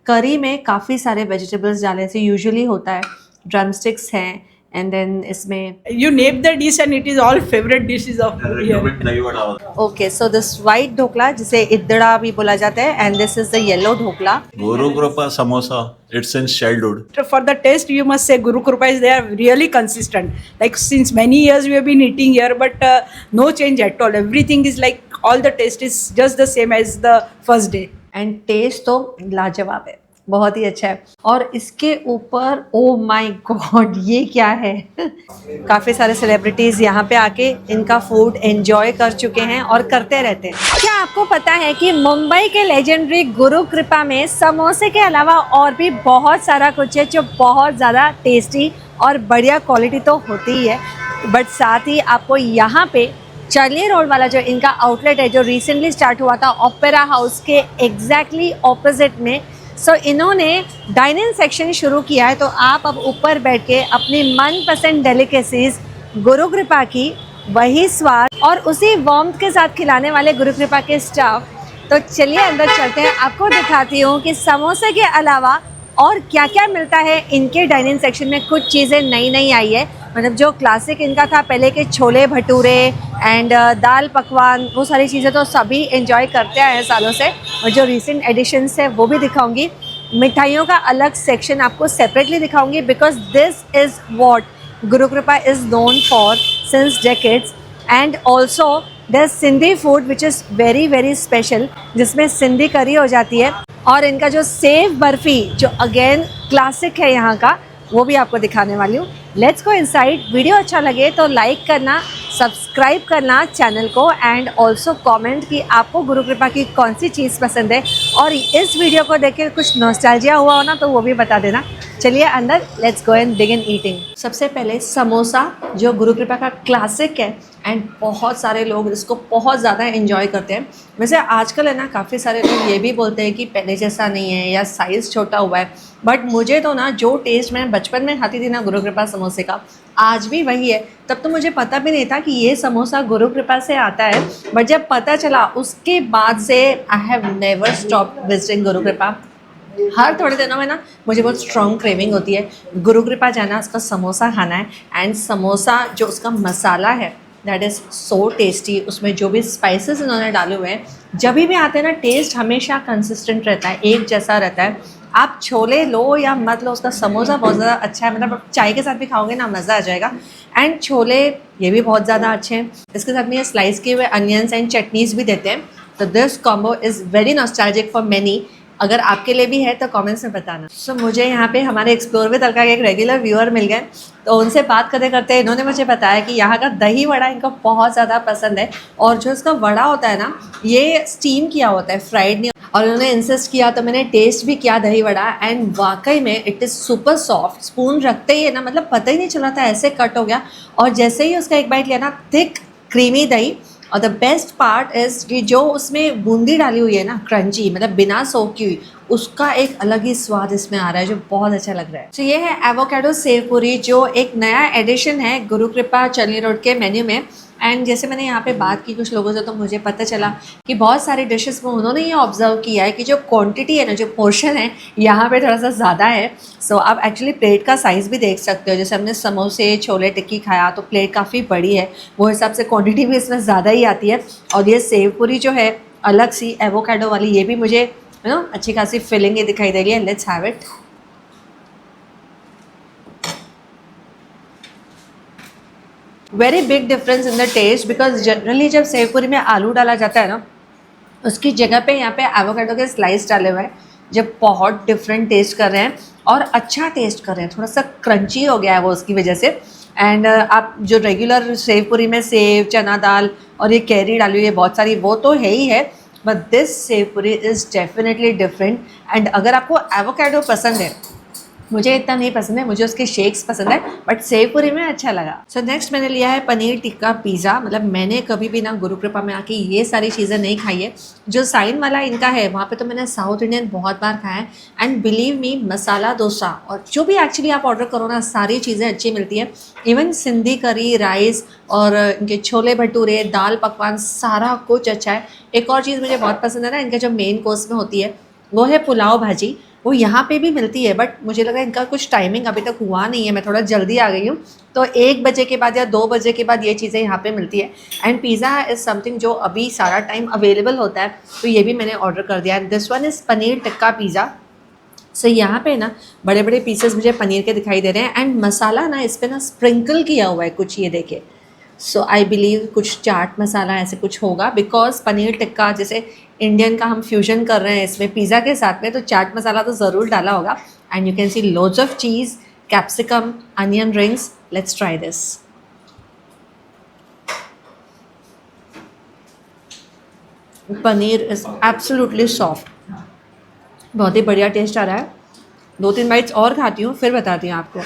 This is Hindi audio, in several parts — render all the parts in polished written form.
करी में काफ़ी सारे वेजिटेबल्स डाले से यूजुअली होता है, ड्रमस्टिक्स हैं एंड देन इसमें You name the dish and it is all favorite dishes of here. Okay so this white dhokla जिसे इद्दड़ा भी बोला जाता है and this is the yellow dhokla. Guru Krupa Samosa, it's in childhood. For the taste, you must say Guru Krupa is they are really consistent. Like since many years we have been eating here, but no change at all. Everything is like all the taste is just the same as the first day. And taste तो लाजवाब है, बहुत ही अच्छा है. और इसके ऊपर ओ माय गॉड ये क्या है काफ़ी सारे सेलिब्रिटीज़ यहाँ पे आके इनका फूड एंजॉय कर चुके हैं और करते रहते हैं. क्या आपको पता है कि मुंबई के लेजेंडरी गुरु कृपा में समोसे के अलावा और भी बहुत सारा कुछ है जो बहुत ज़्यादा टेस्टी और बढ़िया क्वालिटी तो होती ही है, बट साथ ही आपको यहाँ पे चार्ली रोड वाला जो इनका आउटलेट है जो रिसेंटली स्टार्ट हुआ था ओपेरा हाउस के एग्जैक्टली ऑपोजिट में, सो इन्होंने डाइनिंग सेक्शन शुरू किया है. तो आप अब ऊपर बैठ के अपनी मनपसंद डेलिकेसीज गुरु कृपा की वही स्वाद और उसी वार्मथ के साथ खिलाने वाले गुरु कृपा के स्टाफ. तो चलिए अंदर चलते हैं, आपको दिखाती हूँ कि समोसे के अलावा और क्या क्या मिलता है इनके डाइनिंग सेक्शन में. कुछ चीज़ें नई नई आई है, मतलब जो क्लासिक इनका था पहले के छोले भटूरे एंड दाल पकवान, वो सारी चीज़ें तो सभी एंजॉय करते आए हैं सालों से, और जो रिसेंट एडिशंस है वो भी दिखाऊंगी. मिठाइयों का अलग सेक्शन आपको सेपरेटली दिखाऊंगी because this is what Guru Kripa is known for since decades. And also there Sindhi food which is very very special, जिसमें सिंधी करी हो जाती है. और इनका जो सेव बर्फ़ी जो अगेन क्लासिक है यहाँ का, वो भी आपको दिखाने वाली हूँ. Let's go inside. वीडियो अच्छा लगे तो लाइक करना, सब्सक्राइब करना चैनल को एंड ऑल्सो कमेंट कि आपको गुरु कृपा की कौन सी चीज़ पसंद है, और इस वीडियो को देख के कुछ नॉस्टैल्जिया हुआ हो ना तो वो भी बता देना. चलिए अंदर, let's go and begin eating. सबसे पहले समोसा जो गुरु कृपा का क्लासिक है एंड बहुत सारे लोग इसको बहुत ज़्यादा एंजॉय करते हैं. वैसे आजकल है ना काफ़ी सारे लोग ये भी बोलते हैं कि पहले जैसा नहीं है या साइज़ छोटा हुआ है, बट मुझे तो ना जो टेस्ट मैं बचपन में खाती थी ना गुरु कृपा समोसे का, आज भी वही है. तब तो मुझे पता भी नहीं था कि ये समोसा गुरु कृपा से आता है, बट जब पता चला उसके बाद से I have never stop visiting गुरु कृपा. हर थोड़े दिनों में ना मुझे बहुत स्ट्रॉन्ग क्रेविंग होती है गुरु कृपा जाना, उसका समोसा खाना है. एंड समोसा जो उसका मसाला है दैट इज़ सो टेस्टी. उसमें जो भी स्पाइसेस इन्होंने डाले हुए हैं, जब भी आते हैं ना टेस्ट हमेशा कंसिस्टेंट रहता है, एक जैसा रहता है. आप छोले लो या मत लो, उसका समोसा बहुत ज़्यादा अच्छा है. मतलब चाय के साथ भी खाओगे ना मज़ा आ जाएगा. एंड छोले ये भी बहुत ज़्यादा अच्छे हैं. इसके साथ में ये स्लाइस किए हुए अनियंस एंड चटनीज़ भी देते हैं. तो this combo is very nostalgic for many. अगर आपके लिए भी है तो कमेंट्स में बताना. सो मुझे यहाँ पे हमारे एक्सप्लोर विद अलका के एक रेगुलर व्यूअर मिल गए, तो उनसे बात करते करते इन्होंने मुझे बताया कि यहाँ का दही वड़ा इनको बहुत ज़्यादा पसंद है. और जो इसका वड़ा होता है ना, ये स्टीम किया होता है, फ्राइड नहीं. और उन्होंने इंसिस्ट किया तो मैंने टेस्ट भी किया दही वड़ा, एंड वाकई में it is super soft. Spoon रखते ही है ना, मतलब पता ही नहीं चल रहा था ऐसे कट हो गया. और जैसे ही उसका एक बाइट लिया ना, थिक क्रीमी दही. और द बेस्ट पार्ट इज़ कि जो उसमें बूंदी डाली हुई है ना, क्रंची, मतलब बिना सोक की हुई, उसका एक अलग ही स्वाद इसमें आ रहा है जो बहुत अच्छा लग रहा है. तो ये है एवोकाडो सेव पूरी जो एक नया एडिशन है गुरु कृपा चार्ली रोड के मेन्यू में. एंड जैसे मैंने यहाँ पे बात की कुछ लोगों से, तो मुझे पता चला कि बहुत सारी डिशेस में उन्होंने ये ऑब्जर्व किया है कि जो क्वांटिटी है ना, जो पोर्शन है यहाँ पे थोड़ा सा ज़्यादा है. सो आप एक्चुअली प्लेट का साइज़ भी देख सकते हो. जैसे हमने समोसे छोले टिक्की खाया तो प्लेट काफ़ी बड़ी है, वो हिसाब से क्वांटिटी भी इसमें ज़्यादा ही आती है. और ये सेव पूरी जो है अलग सी एवोकाडो वाली, ये भी मुझे अच्छी खासी फिलिंग ये दिखाई दे रही है. Let's have it. Very big difference in the taste because generally जब सेवपुरी में आलू डाला जाता है ना, उसकी जगह पे यहाँ पे एवोकाडो के स्लाइस डाले हुए हैं जब बहुत डिफरेंट टेस्ट कर रहे हैं और अच्छा टेस्ट कर रहे हैं. थोड़ा सा क्रंची हो गया है वो उसकी वजह से. एंड आप जो रेगुलर सेवपुरी में सेव, चना दाल और ये कैरी डाली हुई है बहुत सारी, वो तो है ही है, but this sev puri is definitely different. And अगर आपको एवोकाडो पसंद है, मुझे इतना नहीं पसंद है, मुझे उसके शेक्स पसंद है, बट सेवपुरी में अच्छा लगा. सो नेक्स्ट मैंने लिया है पनीर टिक्का पिज़्ज़ा. मतलब मैंने कभी भी ना गुरु कृपा में आके ये सारी चीज़ें नहीं खाई है. जो साइन वाला इनका है वहाँ पे तो मैंने साउथ इंडियन बहुत बार खाया है. And believe me, masala dosa और जो भी एक्चुअली आप ऑर्डर करो ना, सारी चीज़ें अच्छी मिलती है. इवन सिंधी करी, राइस और इनके छोले भटूरे, दाल पकवान, सारा कुछ अच्छा है. एक और चीज़ मुझे बहुत पसंद है ना, इनका जो मेन कोर्स में होती है वो है पुलाव भाजी. वो यहाँ पे भी मिलती है, बट मुझे लगा इनका कुछ टाइमिंग अभी तक हुआ नहीं है, मैं थोड़ा जल्दी आ गई हूँ, तो 1 बजे के बाद या 2 बजे के बाद ये चीज़ें यहाँ पे मिलती है। एंड पिज़्ज़ा इज़ समथिंग जो अभी सारा टाइम अवेलेबल होता है, तो ये भी मैंने ऑर्डर कर दिया। And this one is paneer tikka pizza. So यहाँ पे ना बड़े बड़े पीसेस मुझे पनीर के दिखाई दे रहे हैं, एंड मसाला ना इस पर ना स्प्रिंकल किया हुआ है कुछ, ये देखिए। सो आई बिलीव कुछ चाट मसाला ऐसे कुछ होगा, बिकॉज पनीर टिक्का जैसे इंडियन का हम फ्यूजन कर रहे हैं इसमें पिज़्ज़ा के साथ में, तो चाट मसाला तो ज़रूर डाला होगा। And you can see loads of cheese, capsicum, onion rings. Let's try this. Paneer is absolutely soft, बहुत ही बढ़िया टेस्ट आ रहा है। 2-3 बाइट्स और खाती हूँ, फिर बताती हूँ आपको।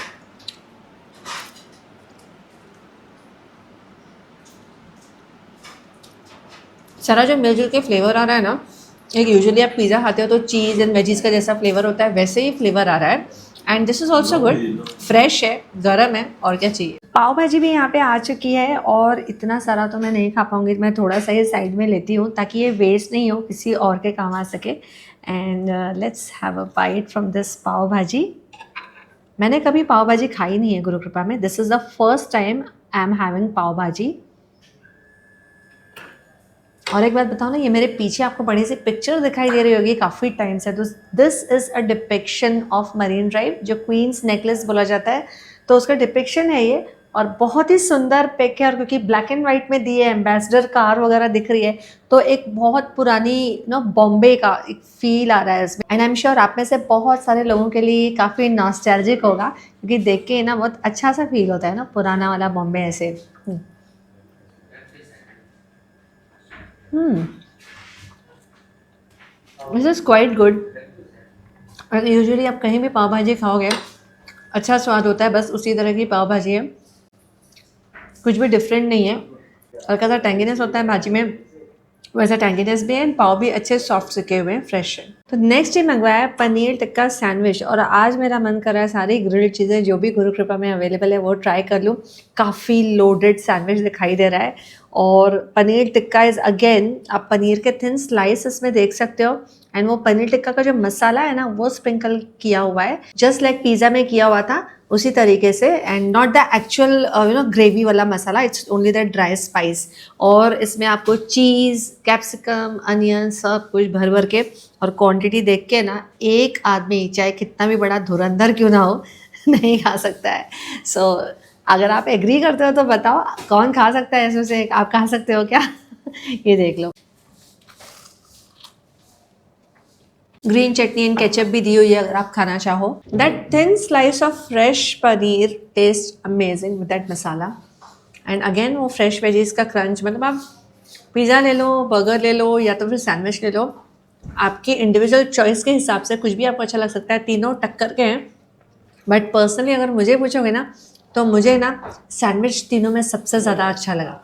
सारा जो मिलजुल के फ्लेवर आ रहा है ना, एक यूजुअली आप पिज़्ज़ा खाते हो तो चीज़ एंड वेजीज़ का जैसा फ्लेवर होता है, वैसे ही फ्लेवर आ रहा है। And this is also good, fresh है, गर्म है, और क्या चाहिए। पाव भाजी भी यहाँ पे आ चुकी है, और इतना सारा तो मैं नहीं खा पाऊँगी, मैं थोड़ा सा ही साइड में लेती हूँ ताकि ये वेस्ट नहीं हो, किसी और के काम आ सके। And let's have a bite from this pav bhaji. मैंने कभी पाव भाजी खाई नहीं है गुरु कृपा में, this is the first time I am having pav bhaji. और एक बात बताओ ना, ये मेरे पीछे आपको बड़ी सी पिक्चर दिखाई दे रही होगी काफ़ी टाइम से, तो this is a depiction of marine drive, जो क्वींस नेकलेस बोला जाता है, तो उसका डिपिक्शन है ये। और बहुत ही सुंदर पिक है, और क्योंकि ब्लैक एंड वाइट में दी है, एम्बेसडर कार वगैरह दिख रही है, तो एक बहुत पुरानी बॉम्बे का एक फील आ रहा है इसमें। एंड आई एम श्योर आप में से बहुत सारे लोगों के लिए काफ़ी नॉस्टैल्जिक होगा, क्योंकि देख के ना बहुत अच्छा सा फील होता है ना, पुराना वाला बॉम्बे ऐसे। This is quite good. और यूजुअली आप कहीं भी पाव भाजी खाओगे, अच्छा स्वाद होता है, बस उसी तरह की पाव भाजी है, कुछ भी डिफरेंट नहीं है। हल्का सा टैंगीनेस होता है भाजी में, वैसा टैंगीनेस भी है, एंड पाव भी अच्छे सॉफ्ट सिके हुए हैं, फ्रेश है। तो नेक्स्ट ये मंगवाया है पनीर टिक्का सैंडविच, और आज मेरा मन कर रहा है सारी ग्रिल्ड चीज़ें जो भी गुरु कृपा में अवेलेबल है वो ट्राई कर लूँ। काफ़ी लोडेड सैंडविच दिखाई दे रहा है, और पनीर टिक्का इज़ अगेन, आप पनीर के थिन स्लाइस इसमें देख सकते हो, एंड वो पनीर टिक्का का जो मसाला है ना वो स्प्रिंकल किया हुआ है, जस्ट लाइक पिज़्ज़ा में किया हुआ था उसी तरीके से, and not the actual gravy वाला masala, it's only the dry spice. और इसमें आपको चीज़, कैप्सिकम, अनियन सब कुछ भर भर के, और क्वांटिटी देख के ना एक आदमी चाहे कितना भी बड़ा धुरंधर क्यों ना हो नहीं खा सकता है। सो अगर आप एग्री करते हो तो बताओ कौन खा सकता है इसमें से, आप खा सकते हो क्या? ये देख लो। ग्रीन चटनी एंड केचप भी दी हुई है अगर आप खाना चाहो। That thin slice of fresh paneer test amazing with that masala, and again वो फ्रेश वेजीज का क्रंच। मतलब आप पिज़्ज़ा ले लो, बर्गर ले लो, या तो फिर सैंडविच ले लो, आपकी इंडिविजुअल चॉइस के हिसाब से कुछ भी आपको अच्छा लग सकता है, तीनों टक्कर के हैं। बट पर्सनली अगर मुझे पूछोगे ना, तो मुझे ना सैंडविच तीनों में सबसे ज़्यादा अच्छा लगा।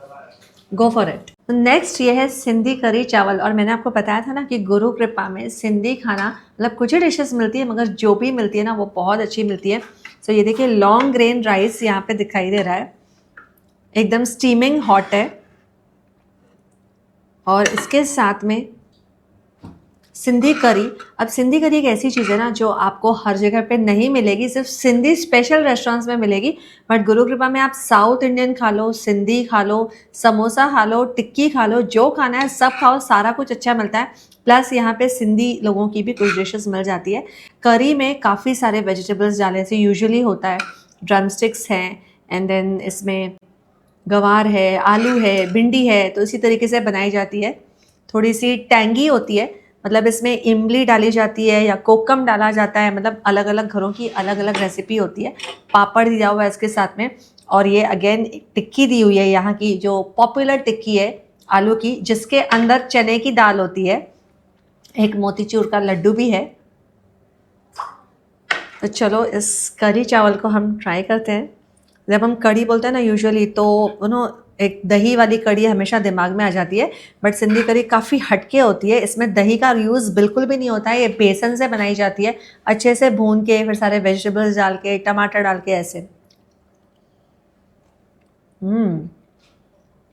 Go for it. नेक्स्ट ये है सिंधी करी चावल, और मैंने आपको बताया था ना कि गुरु कृपा में सिंधी खाना मतलब कुछ ही डिशेस मिलती है, मगर जो भी मिलती है ना वो बहुत अच्छी मिलती है। सो ये देखिए, लॉन्ग ग्रेन राइस यहाँ पे दिखाई दे रहा है, एकदम स्टीमिंग हॉट है, और इसके साथ में सिंधी करी। अब सिंधी करी एक ऐसी चीज़ है ना जो आपको हर जगह पे नहीं मिलेगी, सिर्फ सिंधी स्पेशल रेस्टोरेंट्स में मिलेगी। बट गुरु कृपा में आप साउथ इंडियन खा लो, सिंधी खा लो, समोसा खा लो, टिक्की खा लो, जो खाना है सब खाओ, सारा कुछ अच्छा मिलता है। प्लस यहाँ पे सिंधी लोगों की भी कुछ डिशेस मिल जाती है। करी में काफ़ी सारे वेजिटेबल्स डालने से यूजुअली होता है, ड्रम स्टिक्स हैं, एंड देन इसमें गवार है, आलू है, भिंडी है, तो इसी तरीके से बनाई जाती है। थोड़ी सी टैंगी होती है, मतलब इसमें इमली डाली जाती है या कोकम डाला जाता है, मतलब अलग अलग घरों की अलग अलग रेसिपी होती है। पापड़ दिया हुआ है इसके साथ में, और ये अगेन टिक्की दी हुई है, यहाँ की जो पॉपुलर टिक्की है आलू की, जिसके अंदर चने की दाल होती है। एक मोतीचूर का लड्डू भी है। तो चलो इस करी चावल को हम ट्राई करते हैं। जब हम कड़ी बोलते हैं ना यूजुअली, तो एक दही वाली कड़ी हमेशा दिमाग में आ जाती है, बट सिंधी कड़ी काफ़ी हटके होती है। इसमें दही का यूज़ बिल्कुल भी नहीं होता है, ये बेसन से बनाई जाती है, अच्छे से भून के, फिर सारे वेजिटेबल्स डाल के, टमाटर डाल के ऐसे।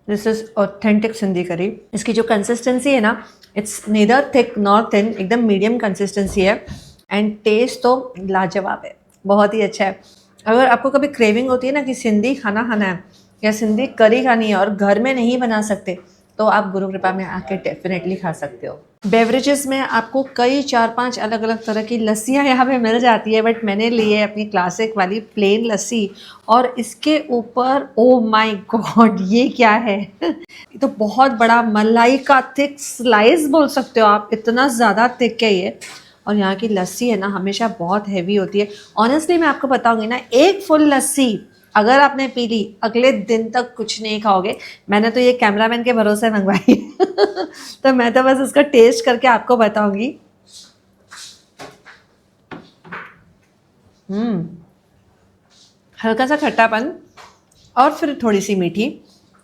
दिस इज़ ऑथेंटिक सिंधी करी। इसकी जो कंसिस्टेंसी है ना, it's neither thick nor thin, एकदम मीडियम कंसिस्टेंसी है। एंड टेस्ट तो लाजवाब है, बहुत ही अच्छा है। अगर आपको कभी क्रेविंग होती है ना कि सिंधी खाना खाना है या सिंधी करी खानी है और घर में नहीं बना सकते, तो आप गुरु कृपा में आके डेफिनेटली खा सकते हो। बेवरेजेस में आपको कई 4-5 अलग अलग तरह की लस्सियाँ यहाँ पे मिल जाती है, बट मैंने ली है अपनी क्लासिक वाली प्लेन लस्सी। और इसके ऊपर ओ माय गॉड ये क्या है ये तो बहुत बड़ा मलाई का थिक स्लाइस बोल सकते हो आप, इतना ज़्यादा थिक है ये। और यहाँ की लस्सी है ना हमेशा बहुत हैवी होती है। ऑनेस्टली मैं आपको बताऊंगी ना, एक फुल लस्सी अगर आपने पी ली अगले दिन तक कुछ नहीं खाओगे। मैंने तो ये कैमरामैन के भरोसे मंगवाई तो मैं तो बस उसका टेस्ट करके आपको बताऊंगी। हल्का सा खट्टापन और फिर थोड़ी सी मीठी,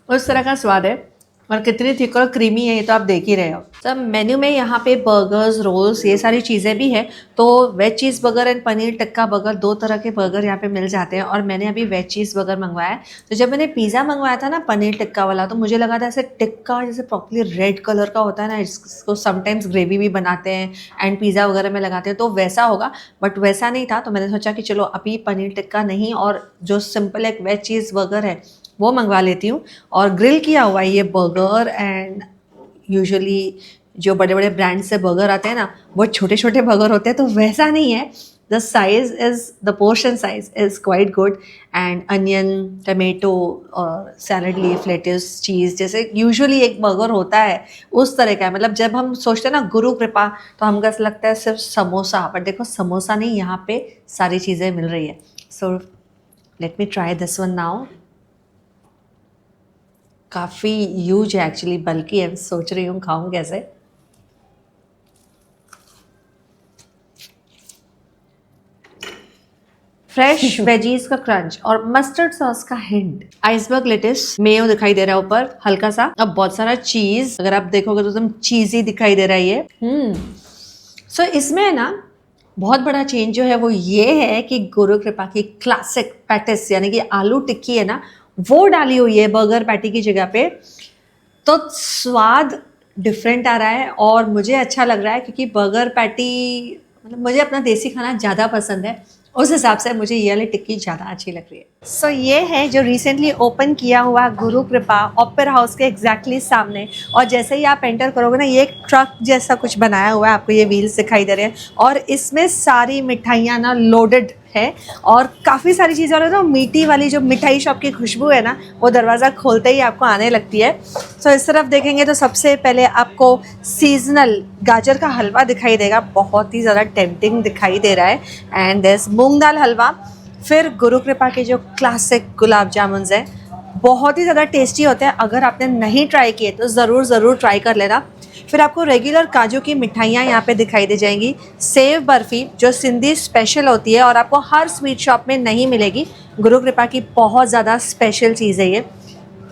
उस तरह का स्वाद है। और कितनी थिक और क्रीमी है ये तो आप देख ही रहे हो। सब मेन्यू में यहाँ पे बर्गर्स, रोल्स, ये सारी चीज़ें भी है। तो veg cheese burger and paneer tikka burger, 2 तरह के बर्गर यहाँ पे मिल जाते हैं। और मैंने अभी वेज चीज़ बर्गर मंगवाया है। तो जब मैंने पिज़्ज़ा मंगवाया था ना पनीर टिक्का वाला, तो मुझे लगा था ऐसे टिक्का जैसे प्रॉपरली रेड कलर का होता है ना, इसको समटाइम्स ग्रेवी भी बनाते हैं एंड पिज़्ज़ा वगैरह में लगाते हैं, तो वैसा होगा। बट वैसा नहीं था। तो मैंने सोचा कि चलो अभी पनीर टिक्का नहीं और जो सिंपल एक वेज चीज़ बर्गर है वो मंगवा लेती हूँ। और ग्रिल किया हुआ है ये बर्गर। एंड यूजुअली जो बड़े बड़े ब्रांड से बर्गर आते हैं ना, वो छोटे छोटे बर्गर होते हैं, तो वैसा नहीं है। The size is, the portion size is quite good. And onion, tomato और सैलड लीफ, लेट्यूस, चीज़ जैसे यूजुअली एक बर्गर होता है उस तरह का है। मतलब जब हम सोचते हैं ना गुरु कृपा, तो हमको ऐसा लगता है सिर्फ समोसा, बट देखो समोसा नहीं, यहाँ पे सारी चीज़ें मिल रही है। So let me try this one now. काफ़ी ह्यूज है एक्चुअली, बल्कि है, सोच रही हूँ खाऊं कैसे। फ्रेश वेजीज का क्रंच और मस्टर्ड सॉस का हिंट, आइसबर्ग लेटिस, मेयो दिखाई दे रहा है ऊपर हल्का सा, अब बहुत सारा चीज, अगर आप देखोगे तो एकदम चीजी दिखाई दे रहा है ये। सो इसमें है ना बहुत बड़ा चेंज जो है वो ये है कि गुरु कृपा की क्लासिक पैटिस यानी कि आलू टिक्की है ना, वो डाली हुई है बर्गर पैटी की जगह पे। तो स्वाद डिफरेंट आ रहा है और मुझे अच्छा लग रहा है, क्योंकि बर्गर पैटी मतलब मुझे अपना देसी खाना ज़्यादा पसंद है, उस हिसाब से मुझे ये वाली टिक्की ज़्यादा अच्छी लग रही है। सो ये है जो रिसेंटली ओपन किया हुआ गुरु कृपा ओपेरा हाउस के एग्जैक्टली सामने। और जैसे ही आप एंटर करोगे ना, ये एक ट्रक जैसा कुछ बनाया हुआ है, आपको ये व्हील्स दिखाई दे रहे हैं और इसमें सारी मिठाइयाँ ना लोडेड है और काफ़ी सारी चीज़ें। और ना मीठी वाली जो मिठाई शॉप की खुशबू है ना, वो दरवाज़ा खोलते ही आपको आने लगती है। सो इस तरफ देखेंगे तो सबसे पहले आपको सीजनल गाजर का हलवा दिखाई देगा, बहुत ही ज़्यादा टेम्पटिंग दिखाई दे रहा है। एंड दिस मूंग दाल हलवा। फिर गुरु कृपा के जो क्लासिक गुलाब जामुन है, बहुत ही ज़्यादा टेस्टी होते हैं। अगर आपने नहीं ट्राई किए तो ज़रूर ट्राई कर लेना। फिर आपको रेगुलर काजू की मिठाइयाँ यहाँ पे दिखाई दे जाएंगी। सेव बर्फ़ी जो सिंधी स्पेशल होती है और आपको हर स्वीट शॉप में नहीं मिलेगी, गुरु कृपा की बहुत ज़्यादा स्पेशल चीज़ है ये।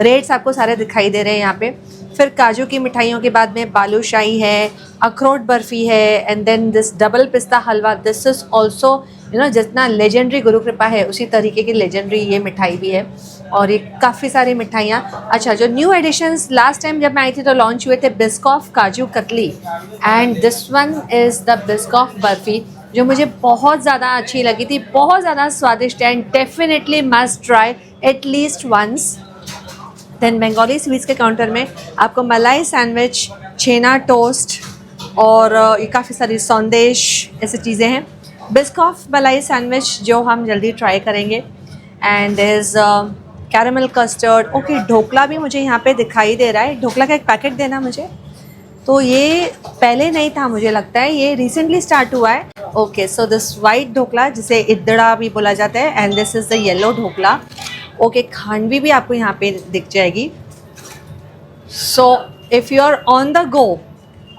रेट्स आपको सारे दिखाई दे रहे हैं यहाँ पे। फिर काजू की मिठाइयों के बाद में बालूशाही है, अखरोट बर्फ़ी है, एंड देन दिस डबल पिस्ता हलवा। दिस इज़ ऑल्सो जितना लेजेंडरी गुरु कृपा है उसी तरीके की लेजेंडरी ये मिठाई भी है। और ये काफ़ी सारी मिठाइयाँ। अच्छा, जो न्यू एडिशंस लास्ट टाइम जब मैं आई थी तो लॉन्च हुए थे Biscoff kaju katli, and this one is the Biscoff barfi जो मुझे बहुत ज़्यादा अच्छी लगी थी, बहुत ज़्यादा स्वादिष्ट and definitely must try at least once. Then Bengali sweets के काउंटर में आपको मलाई सैंडविच, छेना टोस्ट और ये काफ़ी सारी सौंदेश ऐसी चीज़ें हैं। बिस्कॉफ मलाई सैंडविच जो हम जल्दी ट्राई करेंगे। And is caramel custard. Okay, dhokla भी मुझे यहाँ पे दिखाई दे रहा है। ढोकला का एक पैकेट देना मुझे। तो ये पहले नहीं था, मुझे लगता है ये रिसेंटली स्टार्ट हुआ है। Okay, so this white dhokla जिसे इद्दड़ा भी बोला जाता है, and this is the yellow dhokla. Okay, khandvi भी आपको यहाँ पे दिख जाएगी। So if you are on the go,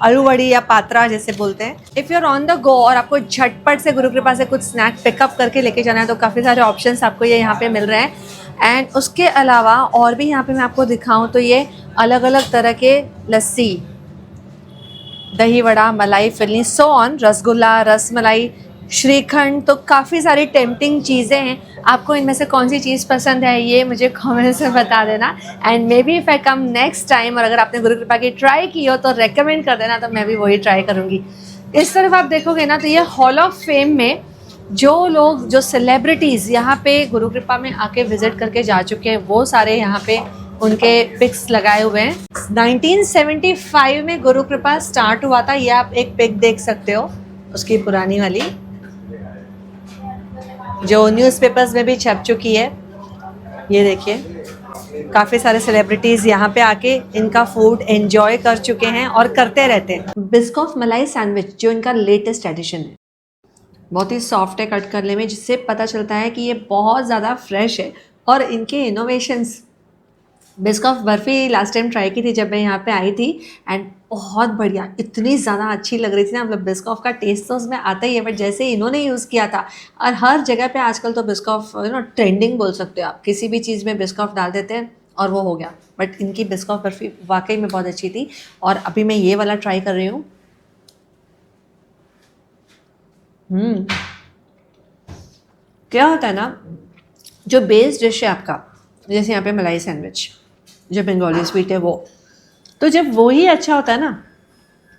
aloo vadi या पात्रा जैसे बोलते हैं, if you are on the go और आपको झटपट से गुरु कृपा से कुछ स्नैक पिकअप करके लेके जाना है, तो काफ़ी सारे ऑप्शंस आपको ये यहाँ पे मिल रहे हैं। एंड उसके अलावा और भी यहाँ पे मैं आपको दिखाऊं तो ये अलग अलग तरह के लस्सी, दही वड़ा, मलाई फिरनी, सो ऑन, रसगुल्ला, रसमलाई, श्रीखंड, तो काफ़ी सारी टेम्पटिंग चीज़ें हैं। आपको इनमें से कौन सी चीज़ पसंद है ये मुझे कमेंट्स में बता देना। And may be if I come next time, और अगर आपने गुरु कृपा की ट्राई की हो तो रेकमेंड कर देना, तो मैं भी वही ट्राई करूँगी। इस तरफ आप देखोगे ना तो ये हॉल ऑफ फेम में जो सेलिब्रिटीज़ यहाँ पे गुरु कृपा में आके विजिट करके जा चुके हैं वो सारे यहाँ पे उनके पिक्स लगाए हुए हैं। 1975 में गुरु कृपा स्टार्ट हुआ था, ये आप एक पिक देख सकते हो उसकी पुरानी वाली, जो न्यूज़पेपर्स में भी छप चुकी है। ये देखिए काफ़ी सारे सेलिब्रिटीज़ यहाँ पे आके इनका फूड एंजॉय कर चुके हैं और करते रहते हैं। बिस्कॉफ मलाई सैंडविच जो इनका लेटेस्ट एडिशन है, बहुत ही सॉफ्ट है कट करने में, जिससे पता चलता है कि ये बहुत ज़्यादा फ्रेश है। और इनके innovations, Biscoff barfi last time try की थी जब मैं यहाँ पे आई थी एंड बहुत बढ़िया, इतनी ज़्यादा अच्छी लग रही थी ना। मतलब बिस्कॉफ का टेस्ट तो उसमें आता ही है, बट जैसे इन्होंने यूज़ किया था, और हर जगह पे आजकल तो बिस्कॉफ ट्रेंडिंग बोल सकते हो आप, किसी भी चीज़ में बिस्कॉफ डाल देते हैं और वो हो गया। बट इनकी बिस्कॉफ बर्फ़ी वाकई में बहुत अच्छी थी। और अभी मैं ये वाला ट्राई कर रही हूँ। क्या होता है ना, जो बेस डिश है आपका, जैसे यहाँ पे मलाई सैंडविच जो बंगाली स्वीट है वो, तो जब वो ही अच्छा होता है ना,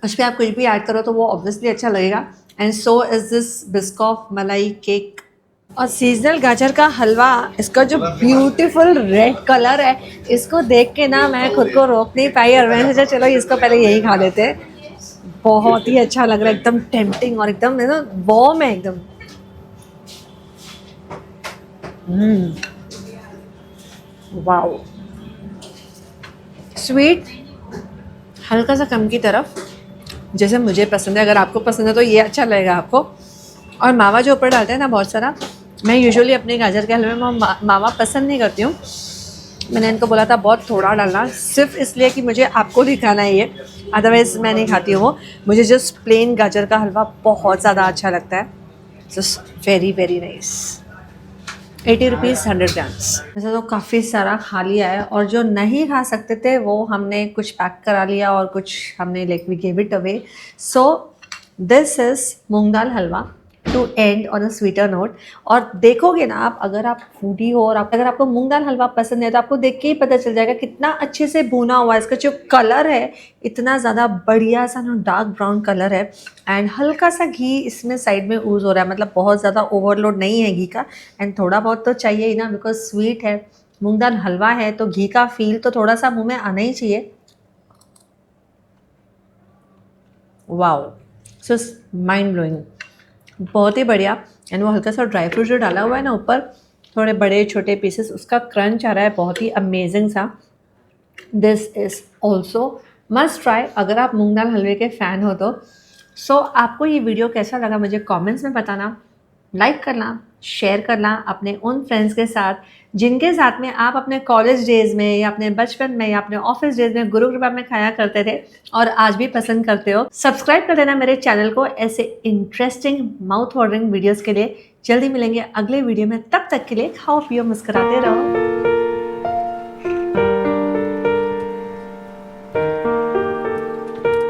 उस पर आप कुछ भी ऐड करो तो वो ऑब्वियसली अच्छा लगेगा। And so is this Biscoff मलाई केक। और सीजनल गाजर का हलवा, इसका जो ब्यूटीफुल रेड कलर है, इसको देख के ना मैं खुद को रोक नहीं पाई और मैंने सोचा चलो इसको पहले यही खा लेते हैं। बहुत ही अच्छा लग रहा है, एकदम टेम्पटिंग और एकदम वार्म है एकदम। वाओ, स्वीट हल्का सा कम की तरफ, जैसे मुझे पसंद है। अगर आपको पसंद है तो ये अच्छा लगेगा आपको। और मावा जो ऊपर डालते हैं ना बहुत सारा, मैं यूजुअली अपने गाजर के हलवे में मावा पसंद नहीं करती हूँ। मैंने इनको बोला था बहुत थोड़ा डालना, सिर्फ इसलिए कि मुझे आपको दिखाना है ये, अदरवाइज़ मैं नहीं खाती हूँ वो। मुझे जस्ट प्लेन गाजर का हलवा बहुत ज़्यादा अच्छा लगता है। Just very very nice. 80 rupees 100 grams. वैसे तो काफ़ी सारा खा लिया है, और जो नहीं खा सकते थे वो हमने कुछ पैक करा लिया और कुछ हमने like we give it away. So this is moong dal halwa too and on a sweeter note. और देखोगे ना आप, अगर आप फूडी हो और अगर आपको मूंग दाल हलवा पसंद है तो आपको देख के ही पता चल जाएगा कितना अच्छे से भुना हुआ है। इसका जो कलर है इतना ज़्यादा बढ़िया सा ना डार्क ब्राउन कलर है, एंड हल्का सा घी इसमें साइड में यूज़ हो रहा है। मतलब बहुत ज़्यादा ओवरलोड नहीं है घी का, एंड थोड़ा बहुत तो चाहिए ही ना, बिकॉज स्वीट है, मूंग दाल हलवा है, तो घी का फील तो थोड़ा सा मुँह में आना ही चाहिए। वाओ, सो माइंड ब्लोइंग, बहुत ही बढ़िया। एंड वो हल्का सा ड्राई फ्रूट जो डाला हुआ है ना ऊपर, थोड़े बड़े छोटे पीसेस, उसका क्रंच आ रहा है बहुत ही अमेजिंग सा। This is also must try अगर आप मूंग दाल हलवे के फ़ैन हो तो। सो आपको ये वीडियो कैसा लगा मुझे कमेंट्स में बताना, लाइक करना, शेयर करना अपने उन फ्रेंड्स के साथ जिनके साथ में आप अपने कॉलेज डेज़ में या अपने बचपन में या अपने ऑफिस डेज़ में गुरु कृपा में खाया करते थे और आज भी पसंद करते हो। सब्सक्राइब कर देना मेरे चैनल को ऐसे इंटरेस्टिंग माउथ वाटरिंग वीडियोज़ के लिए। जल्दी मिलेंगे अगले वीडियो में, तब तक के लिए खाओ पियो मुस्कुराते रहो।